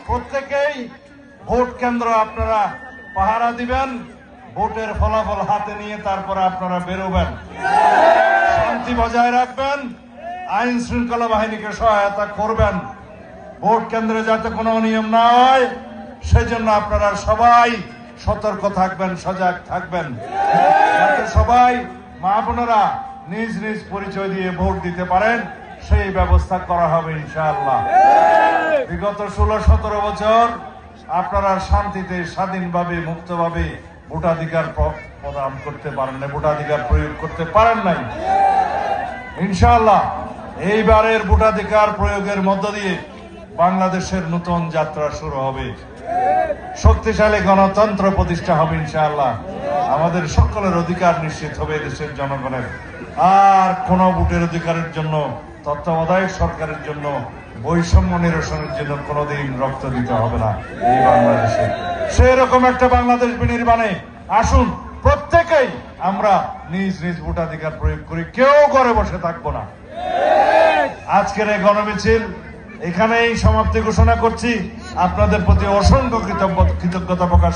প্রত্যেকেই ভোট কেন্দ্র আপনারা পাহারা দিবেন, ভোটের ফলাফল হাতে নিয়ে তারপরে আপনারা বেরোবেন, শান্তি বজায় রাখবেন, আইন শৃঙ্খলা বাহিনীকে সহায়তা করবেন, ভোট কেন্দ্রে যাতে কোনো অনিয়ম না হয় সেজন্য আপনারা সবাই সতর্ক থাকবেন, সজাগ থাকবেন, যাতে সবাই মা বোনেরা নিজ নিজ পরিচয় দিয়ে ভোট দিতে পারেন সেই ব্যবস্থা করা হবে ইনশাআল্লাহ। বিগত 16-17 বছর আপনারা শান্তিতে স্বাধীনভাবে মুক্তভাবে ভোটাধিকার প্রদান করতে পারেন না, ভোটাধিকার প্রয়োগ করতে পারেন নাই। ইনশাআল্লাহ এইবারের ভোটাধিকার প্রয়োগের মধ্য দিয়ে বাংলাদেশের নতুন যাত্রা শুরু হবে, শক্তিশালী গণতন্ত্র প্রতিষ্ঠা হবে ইনশাআল্লাহ। আমাদের সকলের অধিকার নিশ্চিত হবে দেশের জনগণের। আর কোন ভোটের অধিকারের জন্য, তত্ত্বাবধায়ক সরকারের জন্য, বৈষম্য নিরসনের জন্য কোনোদিন রক্ত দিতে হবে না এই বাংলাদেশে। সেরকম একটা বাংলাদেশ বিনির্মাণে আসুন প্রত্যেকেই আমরা নিজ নিজ ভোটাধিকার প্রয়োগ করি, কেউ ঘরে বসে থাকবো না। আজকের এই গণমিছিল এখানেই সমাপ্তি ঘোষণা করছি। আপনাদের প্রতি অসংখ্য কৃতজ্ঞতা প্রকাশ